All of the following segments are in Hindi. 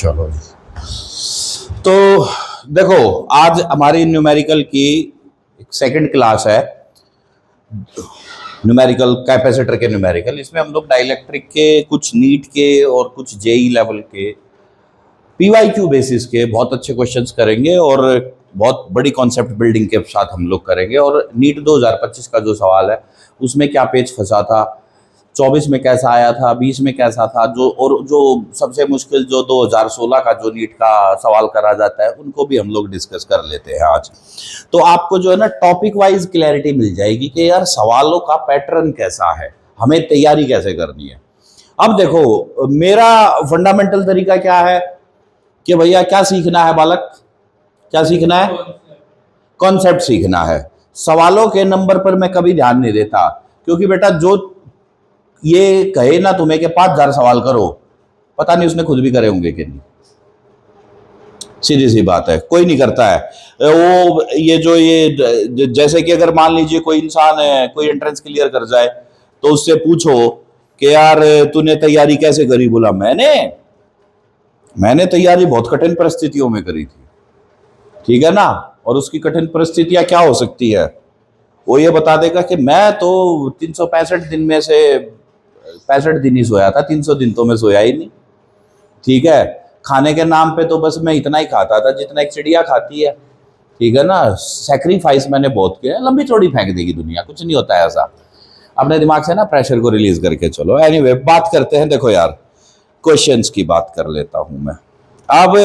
चलो जी। तो देखो, आज हमारी न्यूमेरिकल की सेकंड क्लास है, न्यूमेरिकल कैपेसिटर के न्यूमेरिकल। इसमें हम लोग डाइलेक्ट्रिक के, कुछ नीट के और कुछ जेई लेवल के पीवाईक्यू बेसिस के बहुत अच्छे क्वेश्चंस करेंगे और बहुत बड़ी कॉन्सेप्ट बिल्डिंग के साथ हम लोग करेंगे। और नीट 2025 का जो सवाल है उसमें क्या पेच फंसा था, 24 में कैसा आया था, 20 में कैसा था, जो सबसे मुश्किल जो 2016 का जो नीट का सवाल करा जाता है उनको भी हम लोग डिस्कस कर लेते हैं आज। तो आपको जो है ना टॉपिक वाइज क्लैरिटी मिल जाएगी कि यार सवालों का पैटर्न कैसा है, हमें तैयारी कैसे करनी है। अब देखो, मेरा फंडामेंटल तरीका क्या है कि भैया क्या सीखना है बालक, क्या सीखना है? कॉन्सेप्ट सीखना है। सवालों के नंबर पर मैं कभी ध्यान नहीं देता, क्योंकि बेटा जो ये कहे ना तुम्हें कि 5000 सवाल करो, पता नहीं उसने खुद भी करे होंगे कि नहीं। सीधी सी बात है, कोई नहीं करता है वो। ये जैसे कि अगर मान लीजिए कोई इंसान है, कोई एंट्रेंस क्लियर कर जाए तो उससे पूछो कि यार तूने तैयारी कैसे करी, बोला मैंने तैयारी बहुत कठिन परिस्थितियों में करी थी, ठीक है ना। और उसकी कठिन परिस्थितियां क्या हो सकती है, वो ये बता देगा कि मैं तो 365 दिन में से 65 दिन ही सोया था, 300 दिन तो मैं सोया ही नहीं, ठीक है। खाने के नाम पे तो बस मैं इतना ही खाता था जितना एक चिड़िया खाती है, ठीक है ना। सेक्रीफाइस मैंने बहुत किया, लंबी चौड़ी फेंक देगी दुनिया, कुछ नहीं होता है ऐसा। अपने दिमाग से ना प्रेशर को रिलीज करके चलो। एनीवे, बात करते हैं। देखो यार, क्वेश्चंस की बात कर लेता हूं मैं अब।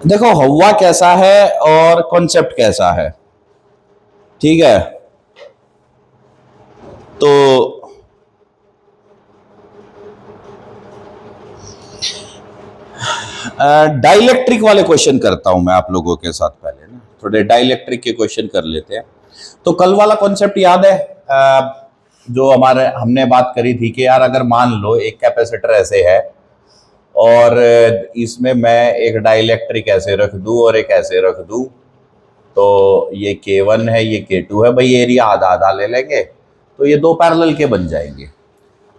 देखो, हवा कैसा है और कॉन्सेप्ट कैसा है, ठीक है। तो डाइलेक्ट्रिक वाले क्वेश्चन करता हूं मैं आप लोगों के साथ। पहले ना थोड़े डाइलेक्ट्रिक के क्वेश्चन कर लेते हैं। तो कल वाला कॉन्सेप्ट याद है, जो हमने बात करी थी कि यार अगर मान लो एक कैपेसिटर ऐसे है और इसमें मैं एक डाइलेक्ट्रिक ऐसे रख दूं और एक ऐसे रख दूं, तो ये K1 है, ये K2 है, भाई एरिया आधा आधा ले लेंगे तो ये दो पैरेलल के बन जाएंगे।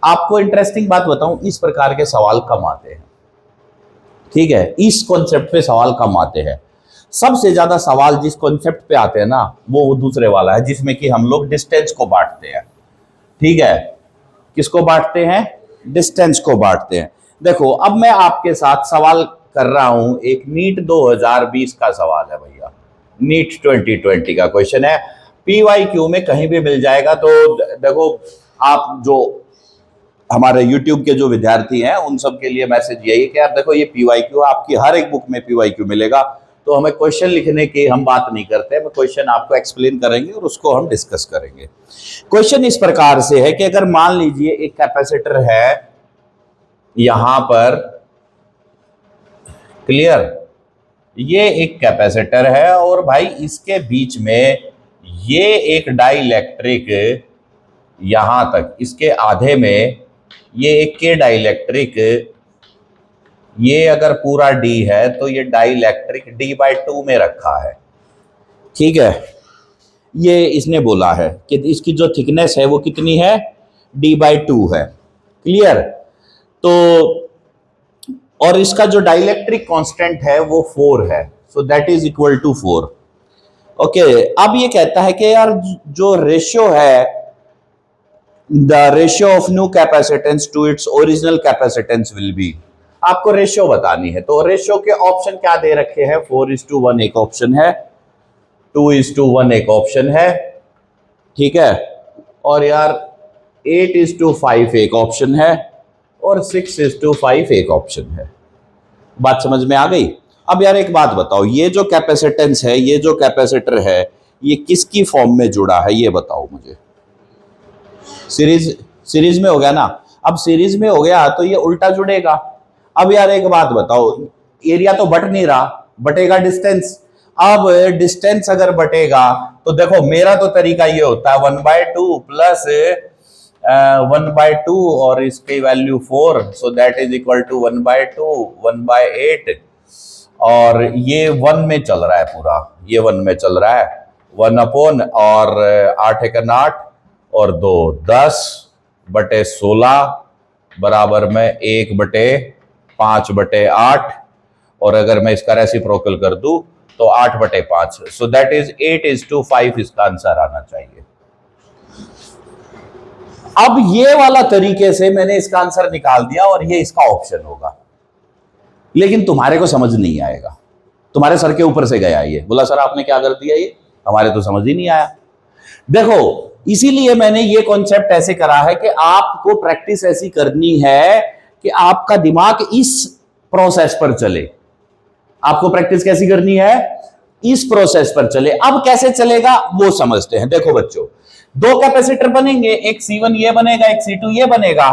आपको इंटरेस्टिंग बात बताऊं, इस प्रकार के सवाल कम आते हैं, ठीक है। इस कॉन्सेप्ट पे सवाल कम आते हैं। सबसे ज्यादा सवाल जिस कॉन्सेप्ट पे आते हैं ना, वो दूसरे वाला है, जिसमें कि हम लोग डिस्टेंस को बांटते हैं, ठीक है। किसको बांटते हैं? डिस्टेंस को बांटते हैं। देखो, अब मैं आपके साथ सवाल कर रहा हूं, एक नीट 2020 का सवाल है भैया, नीट 2020 का क्वेश्चन है। पीवाईक्यू में कहीं भी मिल जाएगा। तो देखो, आप जो हमारे YouTube के जो विद्यार्थी हैं उन सब के लिए मैसेज यही कि आप देखो, ये पीवाईक्यू आपकी हर एक बुक में पीवाईक्यू मिलेगा। तो हमें क्वेश्चन लिखने की हम बात नहीं करते, हम क्वेश्चन आपको एक्सप्लेन करेंगे और उसको हम डिस्कस करेंगे। क्वेश्चन इस प्रकार से है कि अगर मान लीजिए एक कैपेसिटर है यहां पर, क्लियर, ये एक कैपेसिटर है और भाई इसके बीच में ये एक डाइलेक्ट्रिक, यहां तक इसके आधे में ये एक के डाइलेक्ट्रिक, ये अगर पूरा D है तो ये डाइलेक्ट्रिक D/2 में रखा है, ठीक है। ये इसने बोला है कि इसकी जो थिकनेस है वो कितनी है? D/2 है, क्लियर। तो और इसका जो डाइलेक्ट्रिक कांस्टेंट है वो 4 है, so that is equal to 4। Okay, अब ये कहता है कि यार जो रेशियो है, the ratio of new capacitance to its original capacitance will be. आपको रेशियो बतानी है। तो रेशियो के ऑप्शन क्या दे रखे हैं? 4:1 एक ऑप्शन है, 2:1 एक ऑप्शन है, ठीक है। और यार 8:5 एक ऑप्शन है और 6:5 एक ऑप्शन है। बात समझ में आ गई? अब यार एक बात बताओ, ये जो कैपेसिटेंस है, ये जो कैपेसिटर है, ये किसकी फॉर्म में जुड़ा है, ये बताओ मुझे। सीरीज में हो गया ना। अब सीरीज में हो गया तो ये उल्टा जुड़ेगा। अब यार एक बात बताओ, एरिया तो बट नहीं रहा, बटेगा डिस्टेंस। अब डिस्टेंस अगर बटेगा तो देखो, मेरा तो तरीका ये होता है 1/2 प्लस 1/2 और इसकी value 4, so that is equal to 1/2 1/8। और ये 1 में चल रहा है पूरा, ये 1 में चल रहा है, 1 और 8×8 और 2 10/16 बराबर में 1/8 5/8, और अगर मैं इसका रेसिप्रोकल कर दूं तो 8/5, सो दैट इज 8:5 इसका आंसर आना चाहिए। अब ये वाला तरीके से मैंने इसका आंसर निकाल दिया और ये इसका ऑप्शन होगा, लेकिन तुम्हारे को समझ नहीं आएगा, तुम्हारे सर के ऊपर से गया ये, बोला सर आपने क्या कर दिया, ये हमारे तो समझ ही नहीं आया। देखो इसीलिए मैंने ये कॉन्सेप्ट ऐसे करा है कि आपको प्रैक्टिस ऐसी करनी है कि आपका दिमाग इस प्रोसेस पर चले। आपको प्रैक्टिस कैसी करनी है, इस प्रोसेस पर चले। अब कैसे चलेगा वो समझते हैं। देखो बच्चों, दो कैपेसिटर बनेंगे, एक C1 ये बनेगा, एक C2 ये बनेगा,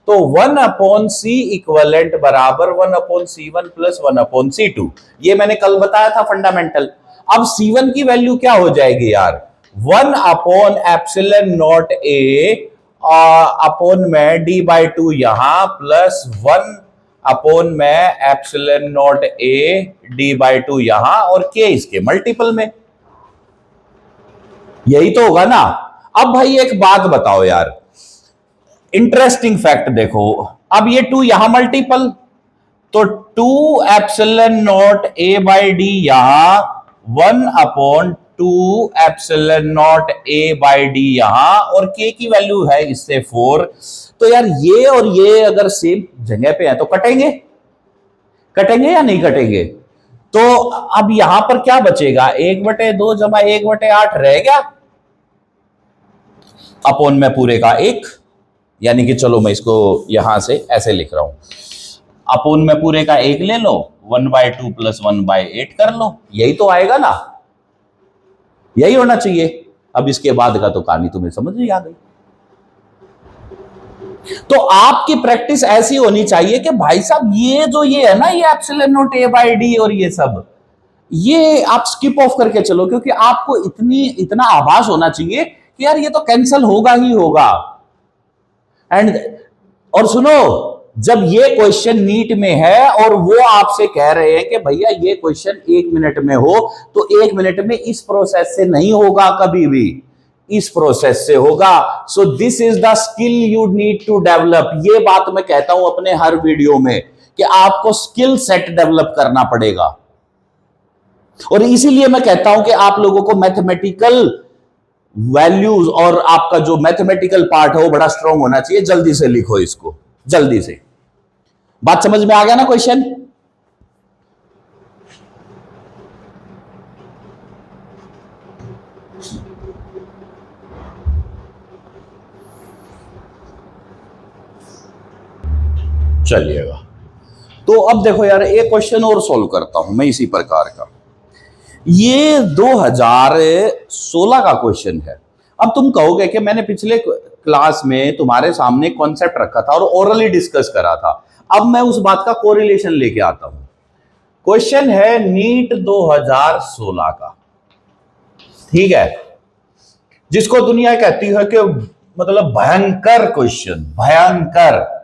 तो 1/C इक्वलेंट बराबर 1/C1 प्लस 1/C2। ये मैंने कल बताया था फंडामेंटल। अब C1 की वैल्यू क्या हो जाएगी यार, 1/ε0 A अपॉन में D/2 यहां प्लस 1/ε0 A D/2 यहां और K इसके मल्टीपल में, यही तो होगा ना। अब भाई एक बात बताओ यार, इंटरेस्टिंग फैक्ट देखो, अब ये 2 यहां मल्टीपल, तो 2/ε0 A/D यहां 1/2/ε0 A/D यहां, और K की वैल्यू है इससे 4। तो यार ये और ये अगर सेम जगह पे है तो कटेंगे, कटेंगे या नहीं कटेंगे। तो अब यहां पर क्या बचेगा, 1/2 जमा 1/8 रह गया अपॉन में पूरे का 1, यानी कि चलो मैं इसको यहां से ऐसे लिख रहा हूं, अपॉन में पूरे का 1 ले लो, 1/2 प्लस 1/8 कर लो, यही तो आएगा ना, यही होना चाहिए। अब इसके बाद का तो कहानी तुम्हें समझ नहीं आ गई। तो आपकी प्रैक्टिस ऐसी होनी चाहिए कि भाई साहब ये जो ये है ना, ये ε0 A/D और ये सब, ये आप स्किप ऑफ करके चलो, क्योंकि आपको इतना आभास होना चाहिए कि यार ये तो कैंसिल होगा ही होगा। और सुनो, जब ये क्वेश्चन नीट में है और वो आपसे कह रहे हैं कि भैया ये क्वेश्चन 1 मिनट में हो, तो 1 मिनट में इस प्रोसेस से नहीं होगा, कभी भी इस प्रोसेस से होगा। So this is the skill you need to develop. ये बात मैं कहता हूं अपने हर वीडियो में कि आपको स्किल सेट डेवलप करना पड़ेगा, और इसीलिए मैं कहता हूं कि आप लोगों को मैथमेटिकल वैल्यूज और आपका जो मैथमेटिकल पार्ट है वो बड़ा स्ट्रांग होना चाहिए। जल्दी से लिखो इसको, जल्दी से। बात समझ में आ गया ना क्वेश्चन? चलिएगा, तो अब देखो यार, एक क्वेश्चन और सॉल्व करता हूं मैं इसी प्रकार का। ये 2016 का क्वेश्चन है। अब तुम कहोगे कि मैंने पिछले क्लास में तुम्हारे सामने कॉन्सेप्ट रखा था और ओरली डिस्कस करा था, अब मैं उस बात का कोरिलेशन लेके आता हूं। क्वेश्चन है नीट 2016 का, ठीक है, जिसको दुनिया कहती है कि मतलब भयंकर क्वेश्चन, भयंकर।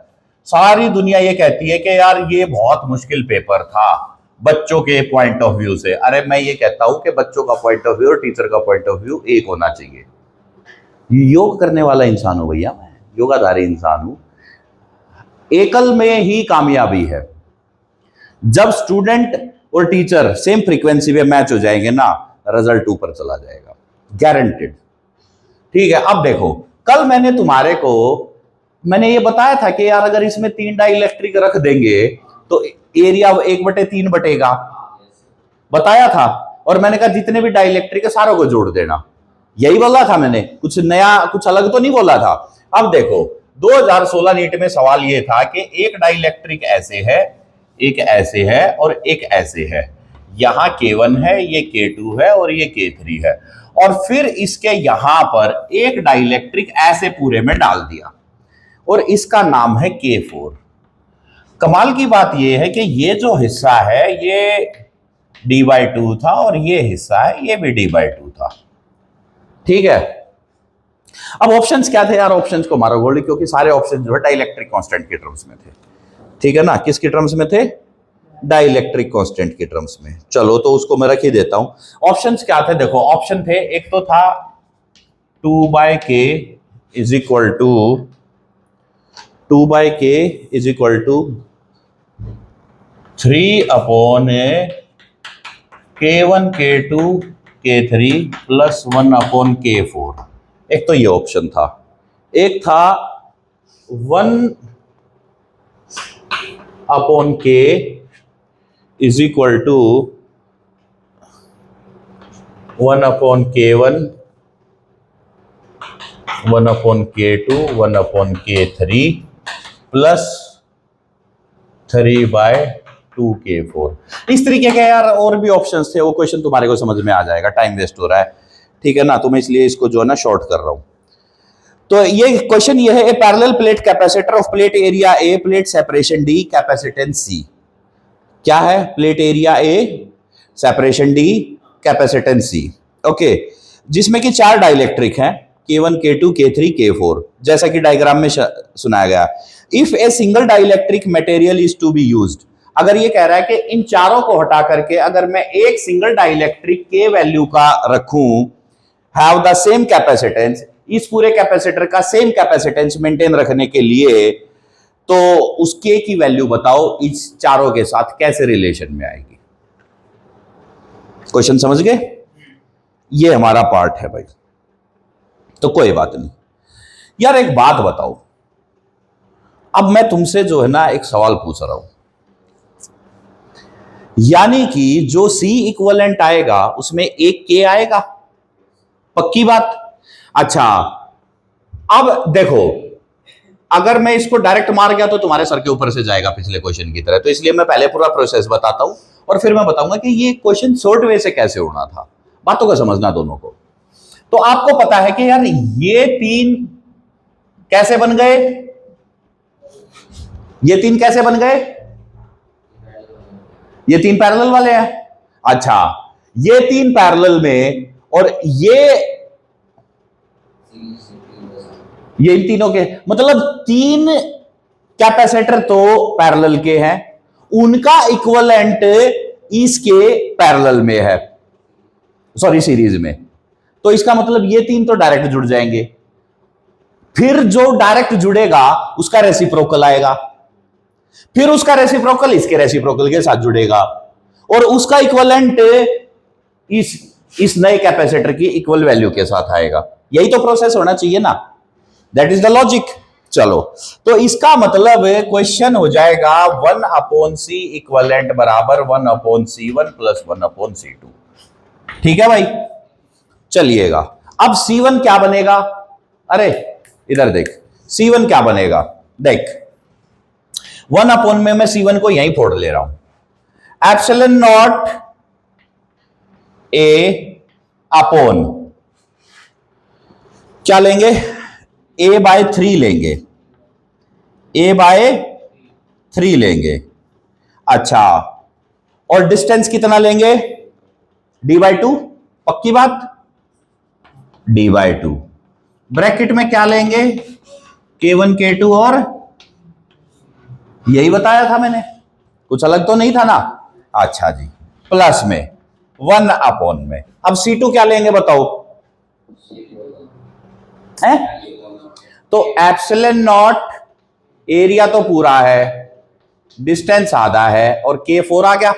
सारी दुनिया ये कहती है कि यार ये बहुत मुश्किल पेपर था बच्चों के पॉइंट ऑफ व्यू से। अरे मैं ये कहता हूं कि बच्चों का पॉइंट ऑफ व्यू और टीचर का पॉइंट ऑफ व्यू एक होना चाहिए। योग करने वाला इंसान हूं भैया, मैं योगाधारी इंसान हूं। एकल में ही कामयाबी है। जब स्टूडेंट और टीचर सेम फ्रीक्वेंसी पे मैच हो जाएंगे ना, रिजल्ट ऊपर चला जाएगा, गारंटेड। ठीक है, अब देखो, कल मैंने तुम्हारे को मैंने ये बताया था कि यार अगर इसमें 3 डाइलेक्ट्रिक रख देंगे तो एरिया 1/3 बटेगा, बताया था। और मैंने कहा जितने भी डाइलेक्ट्रिक है सारों को जोड़ देना, यही बोला था मैंने, कुछ नया कुछ अलग तो नहीं बोला था। अब देखो 2016 नीट में सवाल ये था कि एक डाइलेक्ट्रिक ऐसे है, एक ऐसे है और एक ऐसे है। यहां K1 है, ये K2 है और ये K3 है, और फिर इसके यहां पर एक डाइलेक्ट्रिक ऐसे पूरे में डाल दिया और इसका नाम है K4। कमाल की बात यह है कि ये जो हिस्सा है ये D/2 था और ये हिस्सा है ये भी D/2 था, ठीक है। अब ऑप्शंस क्या थे यार, ऑप्शंस को मारो गोली, क्योंकि सारे ऑप्शंस जो है डाइलेक्ट्रिक कांस्टेंट के टर्म्स में थे, ठीक है ना। किसके टर्म्स में थे? डाइलेक्ट्रिक कांस्टेंट के टर्म्स में। चलो तो उसको मैं रख ही देता हूं। ऑप्शंस क्या थे? देखो ऑप्शन थे, एक तो था 2/K is equal to 3/K1 K2 K3 plus 1/K4। एक तो ये ऑप्शन था, एक था 1/K is equal to 1/K1 1/K2 1/K3 plus 3/2K4। इस तरीके के यार और भी ऑप्शंस थे, वो क्वेश्चन तुम्हारे को समझ में आ जाएगा, टाइम वेस्ट हो रहा है, ठीक है ना, तो मैं इसलिए इसको जो है ना शॉर्ट कर रहा हूं। तो ये क्वेश्चन ये है, a parallel plate capacitor of plate area A, plate separation D, capacitance C. क्या है? Plate area A, separation D, capacitance C. Okay, जिसमें कि 4 डाइलेक्ट्रिक हैं, K1 K2 K3 K4, जैसा कि डायग्राम में सुनाया गया। If a single dielectric material is to be used, अगर ये कह रहा है कि इन चारों को हटा करके अगर मैं एक सिंगल डाइलेक्ट्रिक के वैल्यू का रखूं, हैव द सेम कैपेसिटेंस, इस पूरे कैपेसिटर का सेम कैपेसिटेंस मेंटेन रखने के लिए, तो उसके की वैल्यू बताओ इस चारों के साथ कैसे रिलेशन में आएगी। क्वेश्चन समझ गए? ये हमारा पार्ट है भाई, तो कोई बात नहीं। यार एक बात बताओ, अब मैं तुमसे जो है ना एक सवाल पूछ रहा हूं, यानी कि जो C इक्विवेलेंट आएगा उसमें एक K आएगा, पक्की बात। अच्छा, अब देखो, अगर मैं इसको डायरेक्ट मार गया तो तुम्हारे सर के ऊपर से जाएगा पिछले क्वेश्चन की तरह, तो इसलिए मैं पहले पूरा प्रोसेस बताता हूं और फिर मैं बताऊंगा कि ये क्वेश्चन शॉर्ट वे से कैसे होना था। बातों को समझना दोनों को। तो आपको पता है कि यार ये 3 कैसे बन गए, ये 3 कैसे बन गए, ये 3 पैरेलल वाले हैं। अच्छा, ये 3 पैरेलल में, और ये इन तीनों के मतलब 3 कैपेसिटर तो पैरेलल के हैं, उनका इक्विवेलेंट इसके पैरेलल में है, सॉरी सीरीज में। तो इसका मतलब ये 3 तो डायरेक्ट जुड़ जाएंगे, फिर जो डायरेक्ट जुड़ेगा उसका रेसिप्रोकल आएगा, फिर उसका रेसिप्रोकल इसके रेसिप्रोकल के साथ जुड़ेगा, और उसका इक्विवेलेंट इस नए कैपेसिटर की इक्वल वैल्यू के साथ आएगा। यही तो प्रोसेस होना चाहिए ना, दैट इज द लॉजिक। चलो, तो इसका मतलब क्वेश्चन हो जाएगा 1/C इक्विवेलेंट बराबर 1/C1 प्लस 1/C2। ठीक है भाई, चलिएगा। अब C1 क्या बनेगा? अरे इधर देख, C1 क्या बनेगा, देख 1 में मैं C1 को यहीं फोड़ ले रहा हूं, एप्सिलॉन नॉट A अपॉन क्या लेंगे, A/3 लेंगे, A/3 लेंगे। अच्छा, और डिस्टेंस कितना लेंगे, D/2, पक्की बात, D/2। ब्रैकेट में क्या लेंगे, K1 K2, और यही बताया था मैंने, कुछ अलग तो नहीं था ना। अच्छा जी, प्लस में 1 में। अब C2 क्या लेंगे बताओ, है तो एप्सिलॉन नॉट, एरिया तो पूरा है, डिस्टेंस आधा है, और K4 आ गया,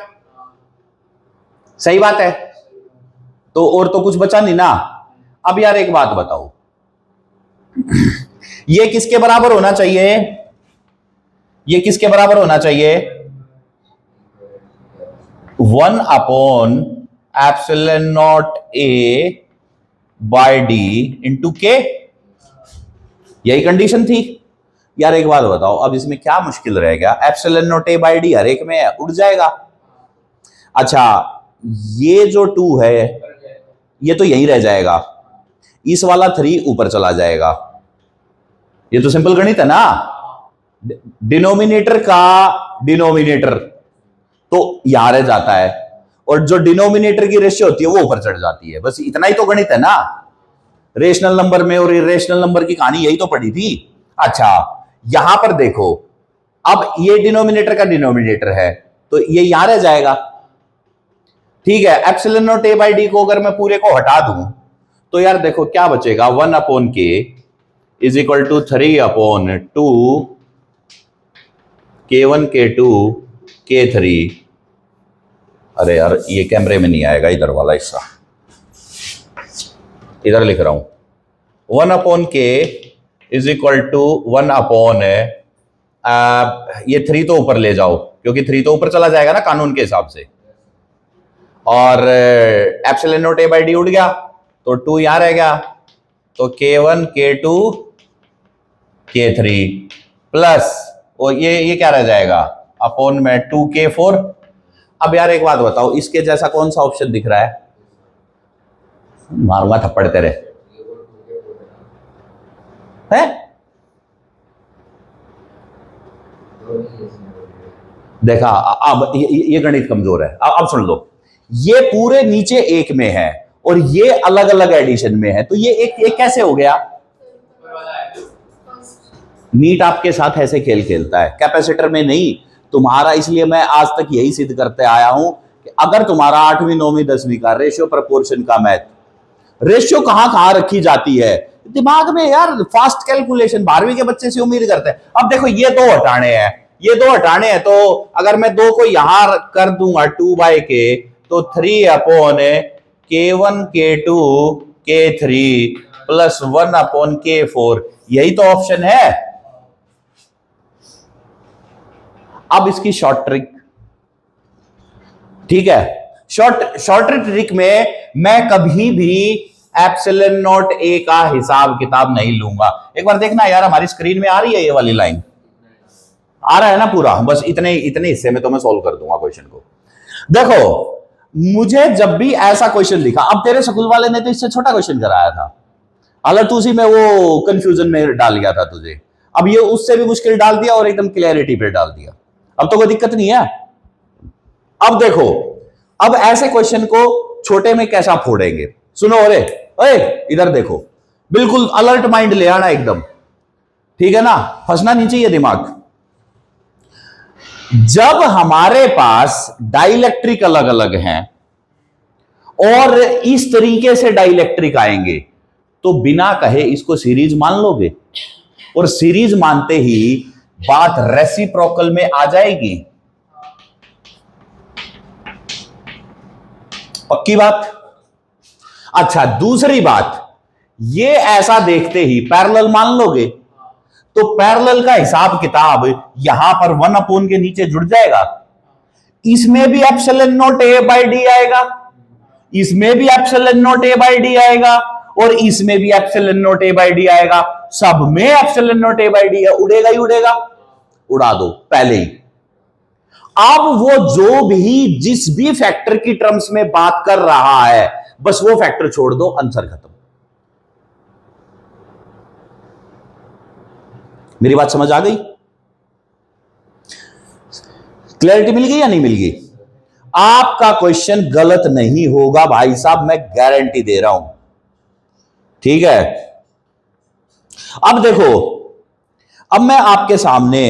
सही बात है। तो और तो कुछ बचा नहीं ना। अब यार एक बात बताओ, ये किसके बराबर होना चाहिए, ये किसके बराबर होना चाहिए, 1/ε0 A/D इंटू K, यही कंडीशन थी। यार एक बात बताओ, अब इसमें क्या मुश्किल रह गया, ε0 A/D हर एक में उड़ जाएगा। अच्छा, ये जो 2 है ये तो यहीं रह जाएगा, इस वाला 3 ऊपर चला जाएगा, ये तो सिंपल गणित है ना। डिनोमिनेटर का डिनोमिनेटर तो यहां रह जाता है, और जो डिनोमिनेटर की रेशियो होती है वो ऊपर चढ़ जाती है, बस इतना ही तो गणित है ना। रेशनल नंबर में और इरेशनल नंबर की कहानी यही तो पड़ी थी। अच्छा, यहां पर देखो, अब ये डिनोमिनेटर का डिनोमिनेटर है तो ये यहां रह जाएगा, ठीक है। एप्सिलॉन A/D को अगर मैं पूरे को हटा दूं तो यार देखो क्या बचेगा, 1/K is equal to 3/2 K1 K2 K3, अरे यार ये कैमरे में नहीं आएगा इधर वाला हिस्सा, इधर लिख रहा हूं 1/k इज इक्वल टू 1/, ये 3 तो ऊपर ले जाओ क्योंकि 3 तो ऊपर चला जाएगा ना कानून के हिसाब से, और एप्सिलॉन नॉट a/d उड़ गया तो 2 यहां रह गया, तो K1 K2 K3 प्लस और ये क्या रह जाएगा अपॉन में 2K4। अब यार एक बात बताओ, इसके जैसा कौन सा ऑप्शन दिख रहा है? मारूंगा थप्पड़ तेरे है? देखा, अब ये गणित कमजोर है। अब सुन लो, ये पूरे नीचे एक में है और ये अलग अलग एडिशन में है, तो ये एक कैसे हो गया? नीट आपके साथ ऐसे खेल खेलता है, कैपेसिटर में नहीं तुम्हारा। इसलिए मैं आज तक यही सिद्ध करते आया हूं कि अगर तुम्हारा 8वीं 9वीं 10वीं का रेशियो प्रपोर्शन का मैथ, रेशियो कहां रखी जाती है दिमाग में यार, फास्ट कैलकुलेशन 12वीं के बच्चे से उम्मीद करते हैं। अब देखो ये 2 हटाने हैं, ये 2 हटाने हैं, तो अगर मैं 2 को यहां कर दूंगा 2/k, तो 3/K1 K2 K3 plus 1/K4, यही तो ऑप्शन है। अब इसकी शॉर्ट ट्रिक, ठीक है, शॉर्ट ट्रिक में मैं कभी भी एप्सिलॉन नॉट a का हिसाब किताब नहीं लूंगा। एक बार देखना यार, हमारी स्क्रीन में आ रही है ये वाली लाइन, आ रहा है ना पूरा? बस इतने हिस्से में तो मैं सॉल्व कर दूंगा क्वेश्चन को। देखो, मुझे जब भी ऐसा क्वेश्चन दिखा, अब तेरे स्कूल वाले ने तो इससे छोटा क्वेश्चन कराया था, हालांकि उसी में वो कंफ्यूजन में डाल गया था तुझे, अब ये उससे भी मुश्किल डाल दिया और एकदम क्लैरिटी पे डाल दिया। अब तो कोई दिक्कत नहीं है। अब देखो, अब ऐसे क्वेश्चन को छोटे में कैसा फोड़ेंगे, सुनो। अरे इधर देखो, बिल्कुल अलर्ट माइंड ले आना एकदम, ठीक है ना, फंसना नहीं चाहिए दिमाग। जब हमारे पास डाइलेक्ट्रिक अलग अलग हैं और इस तरीके से डाइलेक्ट्रिक आएंगे, तो बिना कहे इसको सीरीज मान लोगे, और सीरीज मानते ही बात रेसिप्रोकल में आ जाएगी। पक्की बात? अच्छा, दूसरी बात, ये ऐसा देखते ही पैरेलल मान लोगे, तो पैरेलल का हिसाब किताब यहां पर 1/, के नीचे जुड़ जाएगा। इसमें भी एप्सिलॉन नॉट a/d आएगा, इसमें भी एप्सिलॉन नॉट a/d आएगा, और इसमें भी एप्सिलॉन नॉट a/d आएगा। सब में एप्सिलॉन नॉट a/d है, उड़ेगा ही उड़ेगा, उड़ा दो पहले ही। अब वो जो भी जिस भी फैक्टर की टर्म्स में बात कर रहा है, बस वो फैक्टर छोड़ दो, आंसर खत्म। मेरी बात समझ आ गई? क्लैरिटी मिल गई या नहीं मिल गई? आपका क्वेश्चन गलत नहीं होगा भाई साहब, मैं गारंटी दे रहा हूं, ठीक है। अब देखो, अब मैं आपके सामने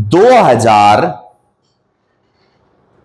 2000